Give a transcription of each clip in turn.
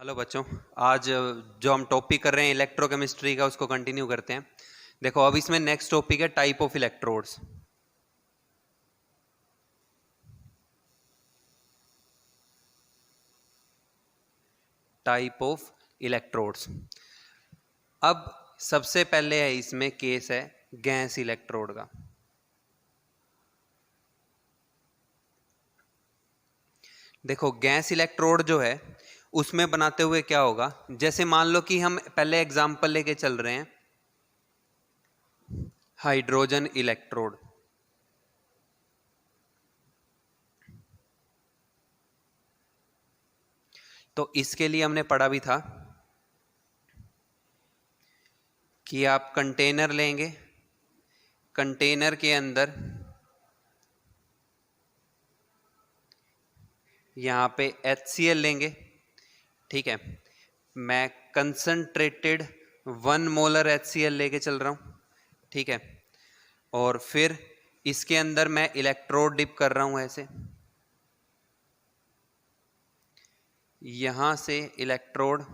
Hello बच्चों, आज जो हम टॉपिक कर रहे हैं इलेक्ट्रोकेमिस्ट्री का उसको कंटिन्यू करते हैं। देखो अब इसमें नेक्स्ट टॉपिक है type of electrodes. Type of electrodes. अब सबसे पहले है इसमें केस है गैस इलेक्ट्रोड का। देखो गैस इलेक्ट्रोड जो है उसमें बनाते हुए क्या होगा, जैसे मान लो कि हम पहले एग्जांपल लेके चल रहे हैं हाइड्रोजन इलेक्ट्रोड। तो इसके लिए हमने पढ़ा भी था कि आप कंटेनर लेंगे, कंटेनर के अंदर यहाँ पे HCl लेंगे, ठीक है। मैं कंसंट्रेटेड 1 मोलर HCl लेके चल रहा हूँ, ठीक है। और फिर इसके अंदर मैं इलेक्ट्रोड डिप कर रहा हूँ ऐसे, यहाँ से इलेक्ट्रोड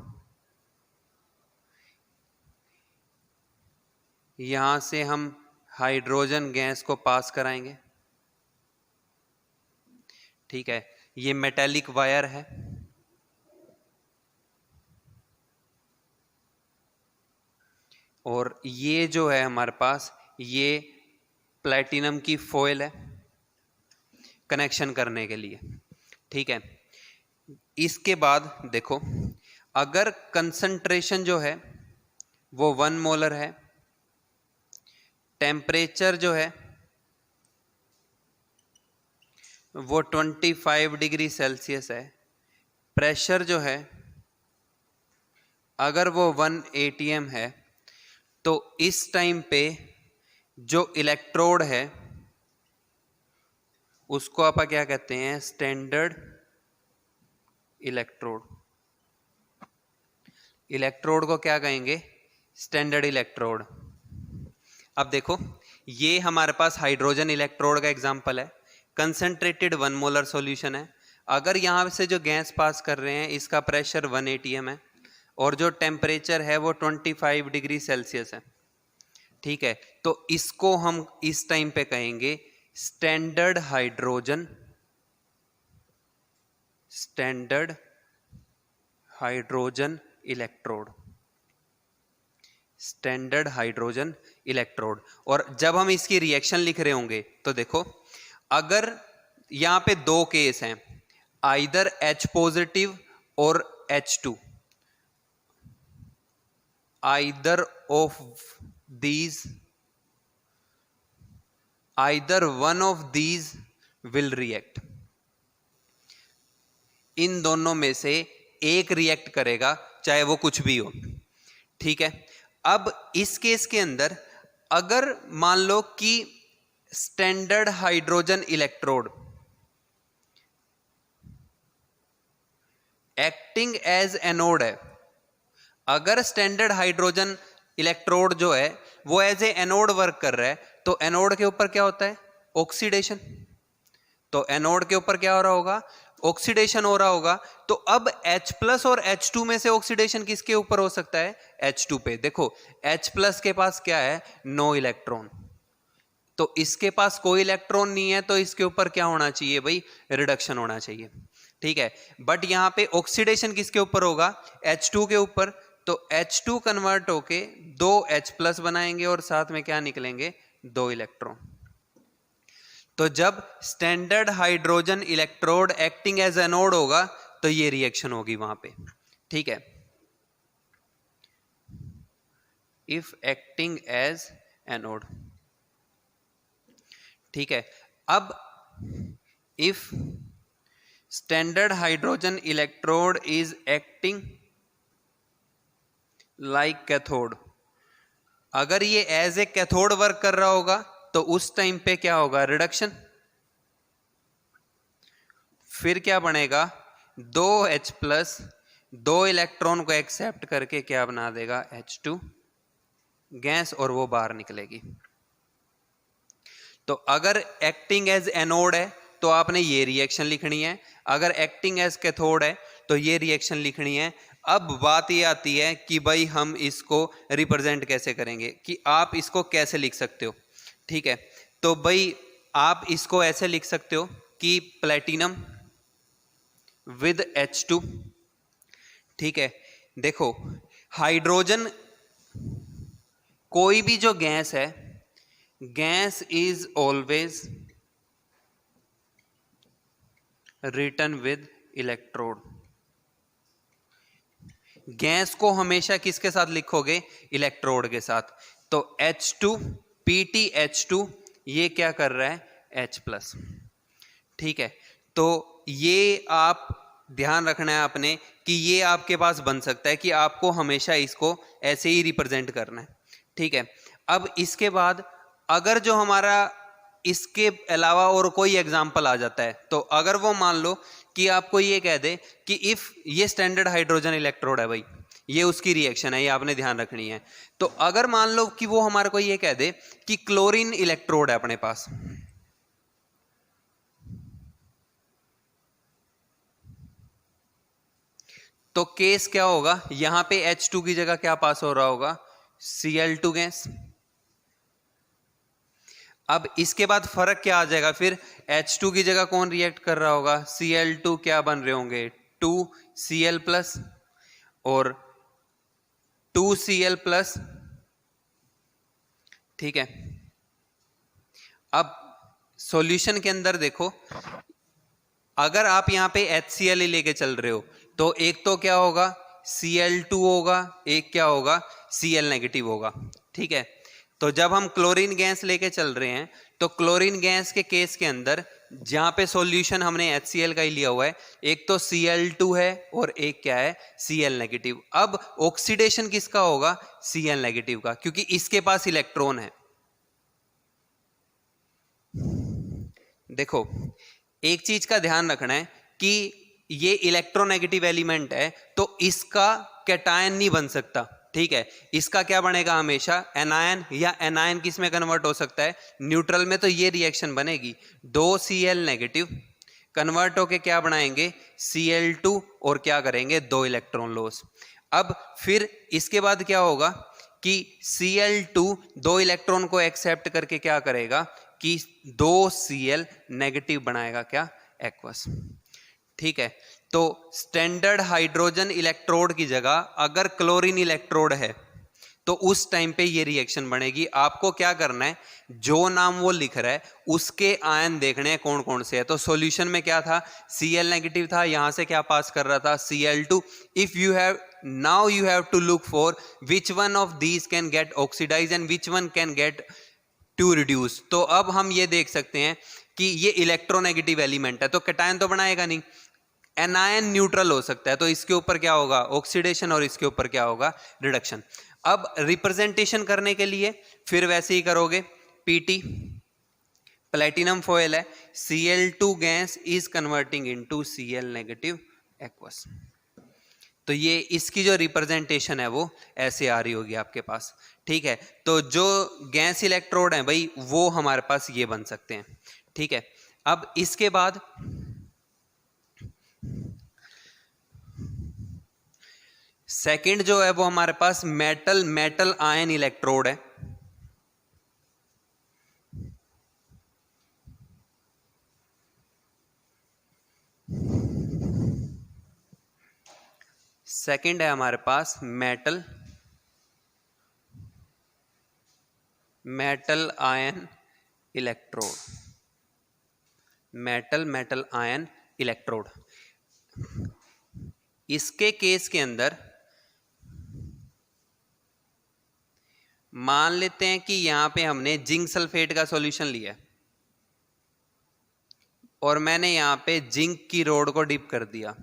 यहाँ से हम हाइड्रोजन गैस को पास कराएंगे, ठीक है। ये मेटेलिक वायर है, और ये जो है हमारे पास ये प्लैटिनम की फॉयल है कनेक्शन करने के लिए, ठीक है। इसके बाद देखो अगर कंसंट्रेशन जो है वो 1 मोलर है, टेम्परेचर जो है वो 25 डिग्री सेल्सियस है, प्रेशर जो है अगर वो 1 atm है, तो इस टाइम पे जो इलेक्ट्रोड है उसको आप क्या कहते हैं, स्टैंडर्ड इलेक्ट्रोड। इलेक्ट्रोड को क्या कहेंगे, स्टैंडर्ड इलेक्ट्रोड। अब देखो ये हमारे पास हाइड्रोजन इलेक्ट्रोड का एग्जांपल है, कंसंट्रेटेड 1 मोलर सॉल्यूशन है। अगर यहां से जो गैस पास कर रहे हैं इसका प्रेशर 1 atm है और जो टेम्परेचर है वो 25 डिग्री सेल्सियस है, ठीक है। तो इसको हम इस टाइम पे कहेंगे standard hydrogen, standard hydrogen electrode, standard hydrogen electrode. और जब हम इसकी रिएक्शन लिख रहे होंगे तो देखो अगर यहां पे दो केस हैं, आइदर H पॉजिटिव और H2, either of these, either one of these will react, इन दोनों में से एक रिएक्ट करेगा चाहे वो कुछ भी हो, ठीक है। अब इस केस के अंदर अगर मान लो कि standard hydrogen electrode acting as anode है, अगर स्टैंडर्ड हाइड्रोजन इलेक्ट्रोड जो है वो एज ए एनोड वर्क कर रहा है, तो एनोड के ऊपर क्या होता है, ऑक्सीडेशन। तो एनोड के ऊपर क्या हो रहा होगा, ऑक्सीडेशन हो रहा होगा। तो अब H प्लस और H2 में से ऑक्सीडेशन किसके ऊपर हो सकता है, H2 पे। देखो H प्लस के पास क्या है, नो इलेक्ट्रॉन, तो इसके पास कोई इलेक्ट्रॉन नहीं है, तो इसके ऊपर क्या होना चाहिए भाई, रिडक्शन होना चाहिए, ठीक है। बट यहां पे ऑक्सीडेशन किसके ऊपर होगा, H2 के ऊपर। तो H2 कन्वर्ट होके 2 H प्लस बनाएंगे और साथ में क्या निकलेंगे, 2 इलेक्ट्रॉन। तो जब standard hydrogen electrode acting as anode होगा तो ये रिएक्शन होगी वहां पे, ठीक है। इफ एक्टिंग एज एनोड, ठीक है। अब if standard hydrogen electrode is acting like cathode, अगर ये एज ए कैथोड वर्क कर रहा होगा तो उस टाइम पे क्या होगा, रिडक्शन। फिर क्या बनेगा, 2 H प्लस 2 इलेक्ट्रॉन को एक्सेप्ट करके क्या बना देगा, H2 गैस, और वो बाहर निकलेगी। तो अगर एक्टिंग एज एनोड है तो आपने ये रिएक्शन लिखनी है, अगर एक्टिंग एज कैथोड है तो ये रिएक्शन लिखनी है। अब बात ये आती है कि भाई हम इसको रिप्रेजेंट कैसे करेंगे, कि आप इसको कैसे लिख सकते हो। ठीक है, तो भाई आप इसको ऐसे लिख सकते हो कि प्लेटिनम विद H2। ठीक है, देखो हाइड्रोजन, कोई भी जो गैस है, gas is always written with electrode. Gas को हमेशा किसके साथ लिखोगे? इलेक्ट्रोड के साथ। तो H2 PtH2 ये क्या कर रहा है? H+। ठीक है, तो ये आप ध्यान रखना है आपने कि ये आपके पास बन सकता है कि आपको हमेशा इसको ऐसे ही रिप्रेजेंट करना है। ठीक है, अब इसके बाद अगर जो हमारा इसके अलावा और कोई एग्जाम्पल आ जाता है, तो अगर वो मान लो कि आपको ये कह दे कि इफ ये स्टैंडर्ड हाइड्रोजन इलेक्ट्रोड है भाई, ये उसकी रिएक्शन है, ये आपने ध्यान रखनी है। तो अगर मान लो कि वो हमारे को ये कह दे कि क्लोरीन इलेक्ट्रोड है अपने पास, तो केस क्या होगा? यहां पे H2 की जगह क्या पास हो रहा होगा? Cl2 gas. अब इसके बाद फर्क क्या आ जाएगा फिर? H2 की जगह कौन रिएक्ट कर रहा होगा? Cl2 क्या बन रहे होंगे? 2Cl+ और 2Cl+। ठीक है, अब सॉल्यूशन के अंदर देखो, अगर आप यहां पे HCl ही लेके चल रहे हो तो एक तो क्या होगा? Cl2 होगा, एक क्या होगा? Cl- होगा। ठीक है, तो जब हम क्लोरीन गैस लेके चल रहे हैं तो क्लोरीन गैस के केस के अंदर जहां पे सॉल्यूशन हमने HCl का ही लिया हुआ है, एक तो Cl2 है और एक क्या है? Cl-। अब ऑक्सीडेशन किसका होगा? Cl- का, क्योंकि इसके पास इलेक्ट्रॉन है। देखो एक चीज का ध्यान रखना है कि ये इलेक्ट्रोनेगेटिव एलिमेंट है तो इसका कैटायन नहीं बन सकता। ठीक है, इसका क्या बनेगा? हमेशा एनायन, या एनायन किस में कन्वर्ट हो सकता है? न्यूट्रल में। तो ये रिएक्शन बनेगी, 2Cl- कन्वर्ट होके क्या बनाएंगे? Cl2 और क्या करेंगे? 2 इलेक्ट्रॉन लॉस। अब फिर इसके बाद क्या होगा कि Cl2 2 इलेक्ट्रॉन को एक्सेप्ट करके क्या करेगा कि 2Cl- बनाएगा, क्या? एक्वस। ठीक है, तो स्टैंडर्ड हाइड्रोजन इलेक्ट्रोड की जगह अगर क्लोरीन इलेक्ट्रोड है तो उस टाइम पे ये रिएक्शन बनेगी। आपको क्या करना है? जो नाम वो लिख रहा है उसके आयन देखने हैं कौन कौन से है। तो सॉल्यूशन में क्या था? Cl- था, यहां से क्या पास कर रहा था? Cl2। If you have, now you have to look for which one of these can get oxidise and which one can get to reduce. तो अब हम ये देख सकते हैं कि ये इलेक्ट्रोनेगेटिव एलिमेंट है तो कैटायन तो बनाएगा नहीं, एनायन न्यूट्रल हो सकता है, तो इसके ऊपर क्या होगा? ऑक्सीडेशन, और इसके ऊपर क्या होगा? रिडक्शन। अब रिप्रेजेंटेशन करने के लिए फिर वैसे ही करोगे, पीटी प्लेटिनम फॉयल है, Cl2 gas is converting into Cl- aqueous. तो ये इसकी जो रिप्रेजेंटेशन है वो ऐसे आ रही होगी आपके पास। ठीक है, तो जो गैस इलेक्ट्रोड है भाई वो हमारे पास ये बन सकते हैं। ठीक है, अब इसके बाद सेकंड जो है वो हमारे पास मेटल मेटल आयन इलेक्ट्रोड है। सेकंड है हमारे पास metal metal ion electrode, metal ion electrode. इसके केस के अंदर मान लेते हैं कि यहां पे हमने जिंक सल्फेट का सॉल्यूशन लिया और मैंने यहां पे जिंक की रोड को डिप कर दिया,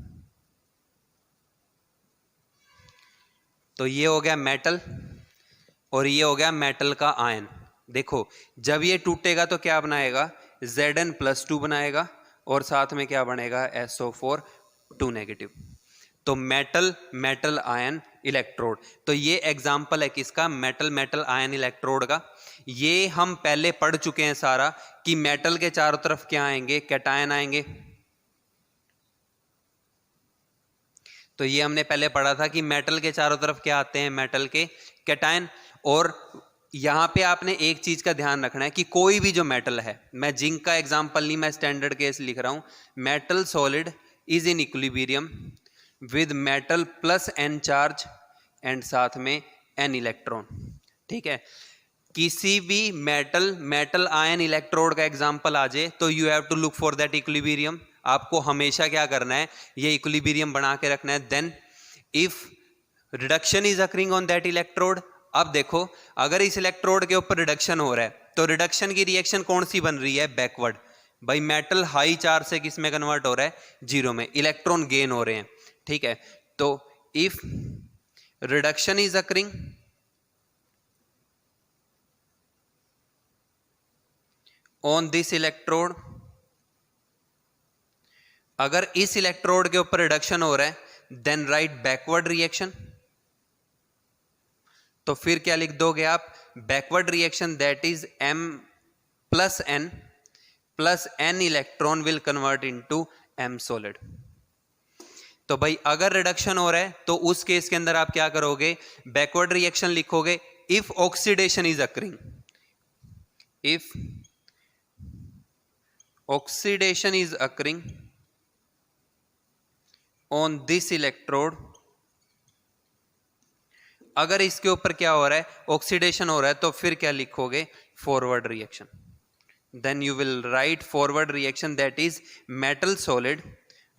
तो ये हो गया मेटल और ये हो गया मेटल का आयन। देखो जब ये टूटेगा तो क्या बनाएगा? Zn+2 बनाएगा और साथ में क्या बनेगा? SO4 2-। तो मेटल मेटल आयन इलेक्ट्रोड। तो ये एग्जाम्पल है किसका? मेटल मेटल आयन इलेक्ट्रोड का। ये हम पहले पढ़ चुके हैं सारा कि मेटल के चारों तरफ क्या आएंगे? कैटायन आएंगे। तो ये हमने पहले पढ़ा था कि मेटल के चारों तरफ क्या आते हैं, मेटल के कैटायन। और यहाँ पे आपने एक चीज का ध्यान रखना है कि कोई भी जो मेटल है, मैं जिंक का एग्जांपल नहीं, मैं स्टैंडर्ड केस लिख रहा हूं, metal solid is in equilibrium with metal plus n charge and साथ में एन इलेक्ट्रॉन। ठीक है, किसी भी मेटल आयन इलेक्ट्रोड का एग्जांपल आ जाए तो you have to look for that equilibrium. आपको हमेशा क्या करना है, ये इक्विलिब्रियम बना के रखना है। Then if reduction is occurring on that electrode, अब देखो अगर इस इलेक्ट्रोड के ऊपर रिडक्शन हो रहा है तो रिडक्शन की रिएक्शन कौन सी बन रही है, बैकवर्ड। भाई मेटल हाई चार्ज से किस में कन्वर्ट हो रहा है, जीरो में, इलेक्ट्रॉन गेन हो रहे हैं। ठीक है, तो if reduction is occurring on this electrode, अगर इस इलेक्ट्रोड के ऊपर रिडक्शन हो रहा है देन राइट बैकवर्ड रिएक्शन। तो फिर क्या लिख दोगे आप, backward reaction that is m plus n electron will convert into m solid. तो भाई अगर रिडक्शन हो रहा है तो उस केस के अंदर आप क्या करोगे, बैकवर्ड रिएक्शन लिखोगे। If oxidation is occurring, if oxidation is occurring on this electrode, अगर इसके ऊपर क्या हो रहा है, ऑक्सीडेशन हो रहा है, तो फिर क्या लिखोगे, forward reaction. Then you will write forward reaction that is metal solid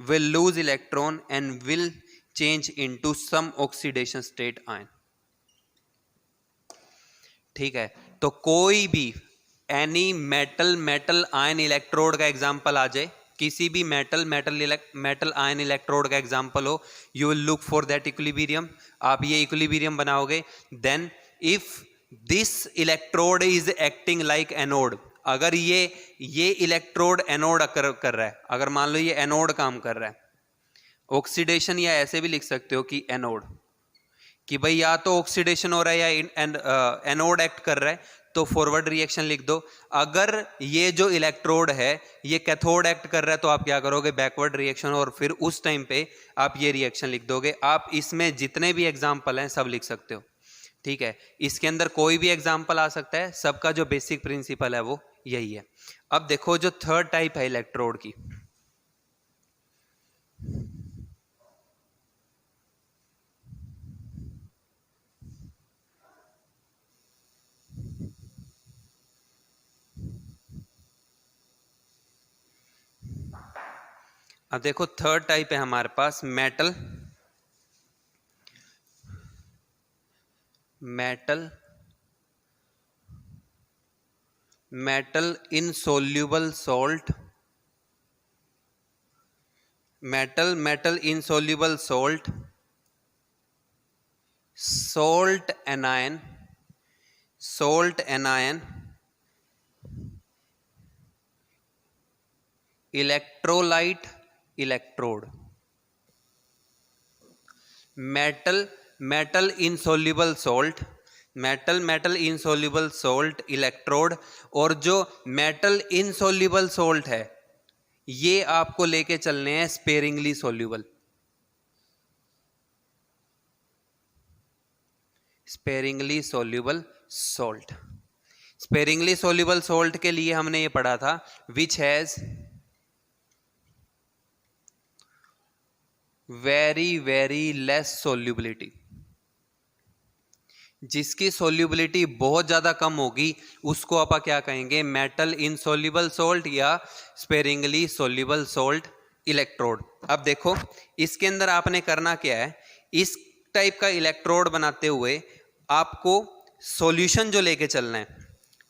will lose electron and will change into some oxidation state ion। ठीक है, तो कोई भी एनी मेटल आयन इलेक्ट्रोड का एग्जांपल आ जाए, किसी भी मेटल आयन इलेक्ट्रोड का एग्जांपल हो, you will look for that equilibrium. आप ये इक्विलिब्रियम बनाओगे। Then if this electrode is acting like anode, अगर ये इलेक्ट्रोड एनोड कर रहा है, अगर मान लो ये एनोड काम कर रहा है, ऑक्सीडेशन, या ऐसे भी लिख सकते हो कि एनोड, कि भाई या तो ऑक्सीडेशन हो रहा है या एनोड एक्ट कर रहा है, तो फॉरवर्ड रिएक्शन लिख दो। अगर ये जो इलेक्ट्रोड है ये कैथोड एक्ट कर रहा है तो आप क्या करोगे, बैकवर्ड रिएक्शन, और फिर उस टाइम पे आप ये रिएक्शन लिख दोगे। आप इसमें जितने भी एग्जाम्पल हैं सब लिख सकते हो। ठीक है, इसके अंदर कोई भी एग्जाम्पल आ सकता है, सबका जो बेसिक प्रिंसिपल है वो यही है। अब देखो जो थर्ड टाइप है इलेक्ट्रोड की, अब देखो थर्ड टाइप है हमारे पास metal insoluble salt, metal insoluble salt, salt anion, electrolyte electrode. Metal insoluble salt electrode, और जो मेटल इनसोल्यूबल सॉल्ट है ये आपको लेके चलने हैं sparingly soluble. Sparingly soluble salt के लिए हमने ये पढ़ा था, which has very less solubility, जिसकी सोल्यूबिलिटी बहुत ज्यादा कम होगी उसको आप क्या कहेंगे, मेटल इनसोल्यूबल सॉल्ट या स्पेरिंगली सोल्यूबल सॉल्ट इलेक्ट्रोड। अब देखो इसके अंदर आपने करना क्या है, इस टाइप का इलेक्ट्रोड बनाते हुए आपको सॉल्यूशन जो लेके चलना है।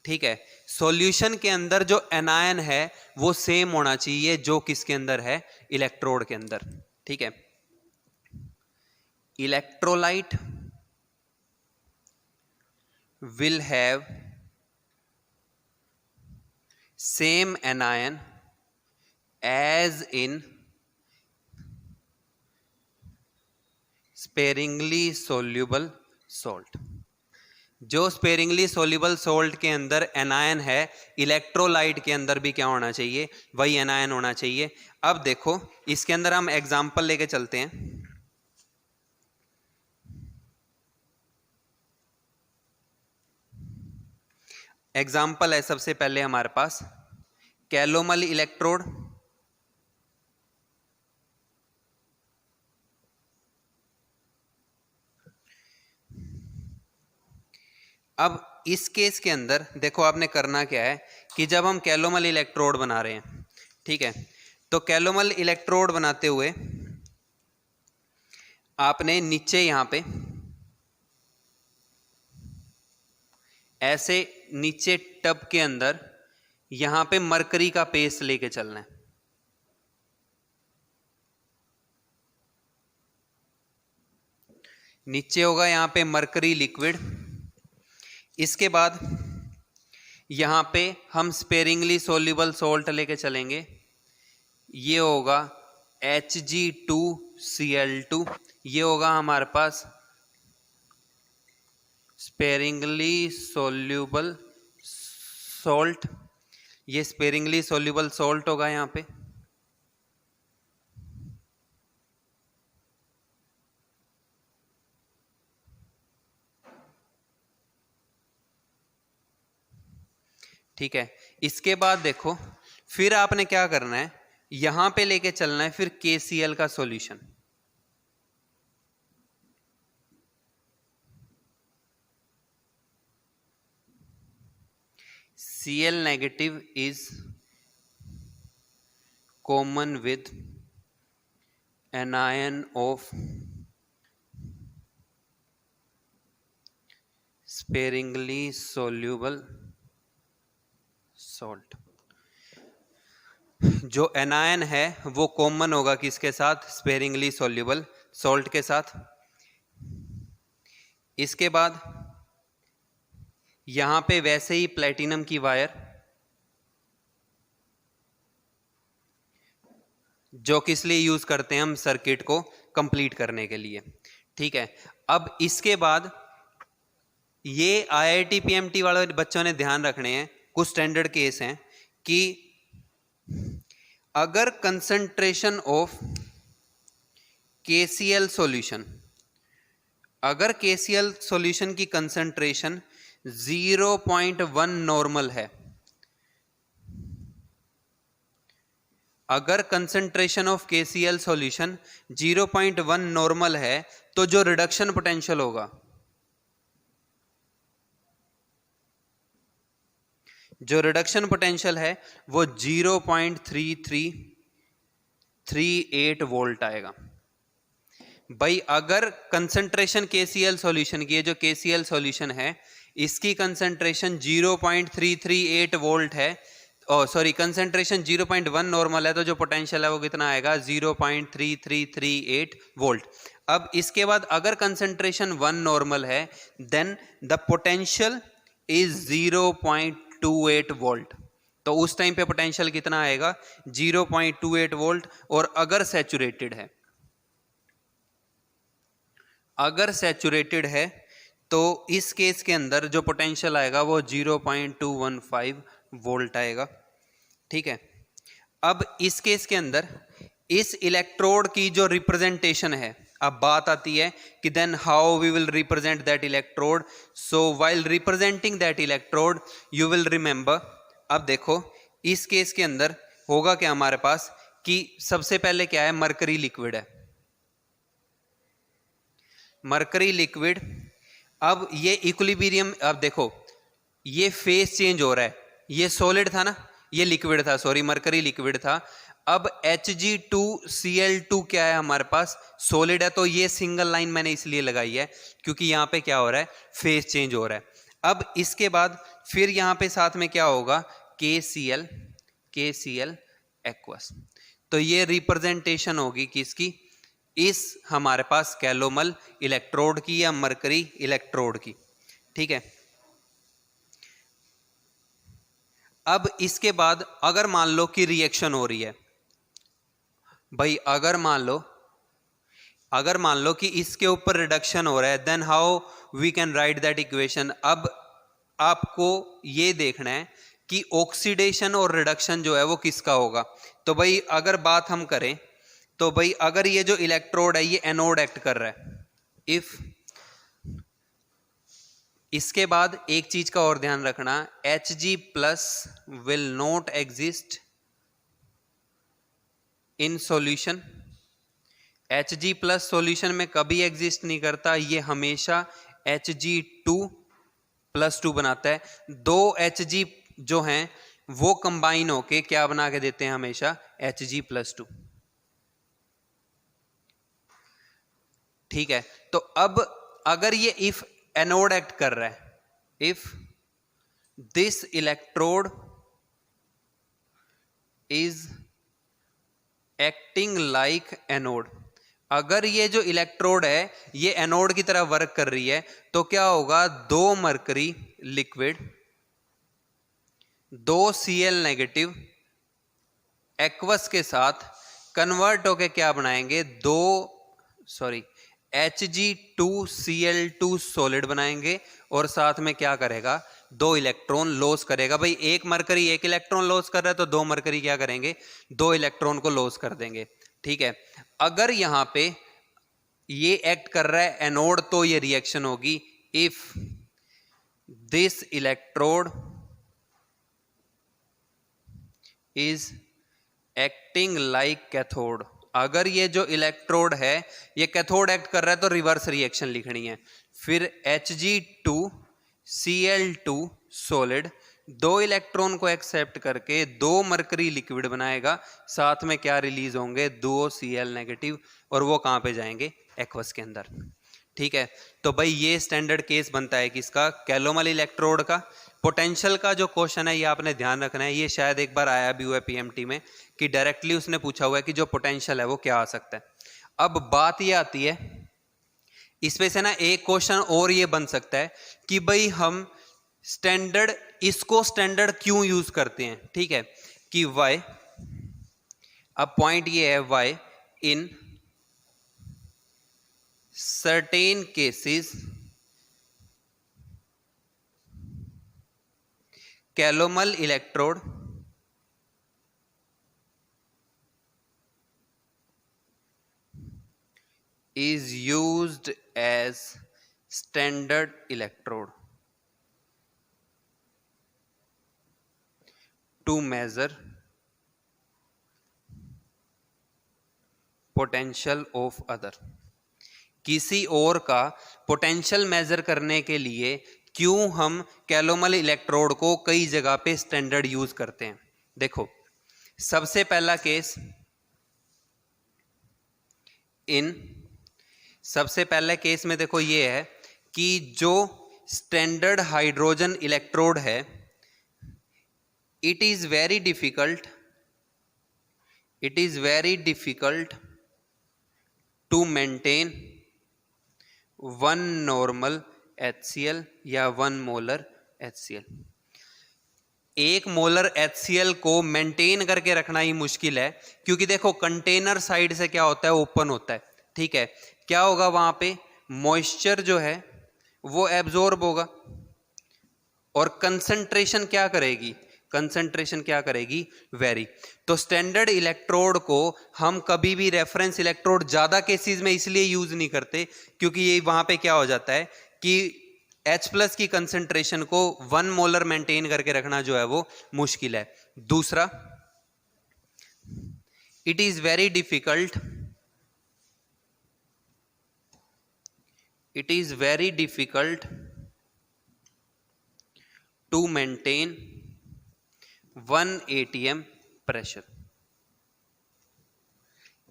ठीक है, सॉल्यूशन के अंदर जो एनायन है वो सेम होना चाहिए जो किसके अंदर है, इलेक्ट्रोड के अंदर। ठीक है, electrolyte will have same anion as in sparingly soluble salt। जो स्पेरिंगली सोल्यूबल सॉल्ट के अंदर एनायन है, इलेक्ट्रोलाइट के अंदर भी क्या होना चाहिए, वही एनायन होना चाहिए। अब देखो इसके अंदर हम एग्जांपल लेके चलते हैं। एग्जाम्पल है सबसे पहले हमारे पास कैलोमल इलेक्ट्रोड, अब इस केस के अंदर देखो आपने करना क्या है कि जब हम कैलोमल इलेक्ट्रोड बना रहे हैं, ठीक है, तो कैलोमल इलेक्ट्रोड बनाते हुए आपने नीचे यहां पे ऐसे नीचे टब के अंदर यहां पे मरकरी का पेस्ट लेके चलना है। नीचे होगा यहां पे मरकरी लिक्विड। इसके बाद यहां पे हम स्पेरिंगली सोल्यूबल सोल्ट लेके चलेंगे, ये होगा Hg2Cl2, ये होगा हमारे पास स्पेरिंगली सोल्यूबल सॉल्ट, ये स्पेरिंगली सोल्यूबल सॉल्ट होगा यहां पे। ठीक है, इसके बाद देखो फिर आपने क्या करना है, यहां पे लेके चलना है फिर KCl का solution. Cl negative is common with anion of sparingly soluble salt। जो एनायन है वो कॉमन होगा किसके साथ, स्पेरिंगली सोल्यूबल सॉल्ट के साथ। इसके बाद यहां पे वैसे ही प्लेटिनम की वायर जो किस लिए यूज करते हैं हम, सर्किट को कंप्लीट करने के लिए, ठीक है। अब इसके बाद ये IIT PMT वाले बच्चों ने ध्यान रखने हैं, कुछ स्टैंडर्ड केस हैं कि अगर कंसंट्रेशन ऑफ KCl सॉल्यूशन, अगर KCl सॉल्यूशन की कंसंट्रेशन 0.1 नॉर्मल है, अगर concentration of KCl solution 0.1 normal है तो जो रिडक्शन पोटेंशियल होगा, जो रिडक्शन पोटेंशियल है वो 0.3338 वोल्ट आएगा। भाई अगर कंसंट्रेशन KCl सॉल्यूशन की, जो KCl सॉल्यूशन है इसकी कंसंट्रेशन 0.338 वोल्ट है, सॉरी कंसंट्रेशन 0.1 नॉर्मल है, तो जो पोटेंशियल है वो कितना आएगा, 0.3338 वोल्ट। अब इसके बाद अगर कंसंट्रेशन 1 नॉर्मल है then the potential is 0.28 volt, तो उस टाइम पे पोटेंशियल कितना आएगा, 0.28 वोल्ट। और अगर सैचुरेटेड है, अगर सैचुरेटेड है तो इस केस के अंदर जो पोटेंशियल आएगा वो 0.215 वोल्ट आएगा, ठीक है। अब इस केस के अंदर इस इलेक्ट्रोड की जो रिप्रेजेंटेशन है, अब बात आती है कि then how we will represent that electrode. So while representing that electrode you will remember, अब देखो इस केस के अंदर होगा क्या हमारे पास कि सबसे पहले क्या है, मरकरी लिक्विड है, मरकरी लिक्विड। अब ये इक्विलिब्रियम, अब देखो ये फेस चेंज हो रहा है, ये सॉलिड था ना, ये लिक्विड था, सॉरी मरकरी लिक्विड था। अब Hg2Cl2 क्या है हमारे पास, सॉलिड है, तो ये सिंगल लाइन मैंने इसलिए लगाई है क्योंकि यहां पे क्या हो रहा है, फेस चेंज हो रहा है। अब इसके बाद फिर यहां पे साथ में क्या होगा, KCl एक्वस, तो ये रिप्रेजेंटेशन होगी किसकी, इस हमारे पास कैलोमल इलेक्ट्रोड की या मरकरी इलेक्ट्रोड की, ठीक है। अब इसके बाद अगर मान लो कि रिएक्शन हो रही है, भाई अगर मान लो कि इसके ऊपर रिडक्शन हो रहा है, then how we can write that equation. अब आपको ये देखना है कि ऑक्सीडेशन और रिडक्शन जो है वो किसका होगा। तो भाई अगर बात हम करें तो भाई अगर ये जो इलेक्ट्रोड है ये एनोड एक्ट कर रहा है, इफ इसके बाद एक चीज का और ध्यान रखना, Hg plus will not exist in solution. Hg plus solution में कभी एग्जिस्ट नहीं करता, ये हमेशा Hg2 प्लस 2 बनाता है। दो Hg जो हैं वो कंबाइन होके क्या बना के देते हैं हमेशा, Hg प्लस 2। ठीक है, तो अब अगर ये इफ एनोड एक्ट कर रहा है, if this electrode is acting like anode, अगर ये जो इलेक्ट्रोड है ये एनोड की तरह वर्क कर रही है, तो क्या होगा, दो मरकरी लिक्विड, दो Cl नेगेटिव एक्वस के साथ कन्वर्ट होके क्या बनाएंगे, Hg2Cl2 सॉलिड बनाएंगे, और साथ में क्या करेगा, दो इलेक्ट्रॉन लॉस करेगा। भाई एक मरकरी एक इलेक्ट्रॉन लॉस कर रहा है, तो दो मरकरी क्या करेंगे, दो इलेक्ट्रॉन को लॉस कर देंगे। ठीक है, अगर यहां पे ये एक्ट कर रहा है एनोड, तो ये रिएक्शन होगी if this electrode is acting like cathode, अगर ये जो इलेक्ट्रोड है ये कैथोड एक्ट कर रहा है तो रिवर्स रिएक्शन लिखनी है। फिर Hg2Cl2 सॉलिड दो इलेक्ट्रॉन को एक्सेप्ट करके दो मरकरी लिक्विड बनाएगा, साथ में क्या रिलीज होंगे, दो Cl नेगेटिव, और वो कहां पे जाएंगे, एक्वस के अंदर। ठीक है, तो भाई ये स्टैंडर्ड केस बनता है किसका, कैलोमल इलेक्ट्रोड का। पोटेंशियल का जो क्वेश्चन है ये आपने ध्यान रखना है, ये शायद एक बार आया भी हुआ है पीएमटी में, कि डायरेक्टली उसने पूछा हुआ है कि जो पोटेंशियल है वो क्या आ सकता है। अब बात ये आती है, इसमें से ना एक क्वेश्चन और ये बन सकता है कि भाई हम स्टैंडर्ड, इसको स्टैंडर्ड क्यों यूज करते हैं। ठीक है, कि वाई, अब पॉइंट ये है why in certain cases calomel electrode is used as standard electrode to measure potential of other। किसी और का पोटेंशियल मेजर करने के लिए क्यों हम कैलोमल इलेक्ट्रोड को कई जगह पे स्टैंडर्ड यूज करते हैं। देखो, सबसे पहला केस, सबसे पहले केस में देखो ये है कि जो स्टैंडर्ड हाइड्रोजन इलेक्ट्रोड है, it is very difficult to maintain one normal HCl या वन मोलर HCl। एक मोलर HCl को मेंटेन करके रखना ही मुश्किल है, क्योंकि देखो कंटेनर साइड से क्या होता है, ओपन होता है। ठीक है, क्या होगा वहां पे, मॉइस्चर जो है वो एब्जॉर्ब होगा, और कंसंट्रेशन क्या करेगी, वेरी। तो स्टैंडर्ड इलेक्ट्रोड को हम कभी भी रेफरेंस इलेक्ट्रोड ज्यादा केसेस में इसलिए यूज नहीं करते, क्योंकि ये वहां पे क्या हो जाता है कि H+ की कंसंट्रेशन को 1 मोलर मेंटेन करके रखना जो है वो मुश्किल है। दूसरा, it is very difficult to maintain 1 ATM pressure.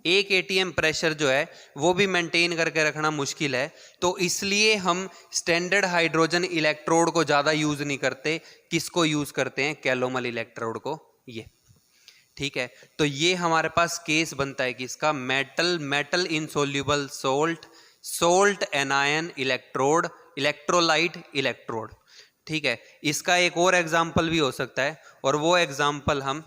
एक ATM प्रेशर जो है वो भी मेंटेन करके रखना मुश्किल है, तो इसलिए हम स्टैंडर्ड हाइड्रोजन इलेक्ट्रोड को ज्यादा यूज नहीं करते। किसको यूज करते हैं, कैलोमल इलेक्ट्रोड को। ये ठीक है, तो ये हमारे पास केस बनता है कि इसका metal insoluble salt anion electrode, electrolyte electrode. ठीक है, इसका एक और एग्जाम्पल भी हो सकता है, और वो एग्जाम्पल हम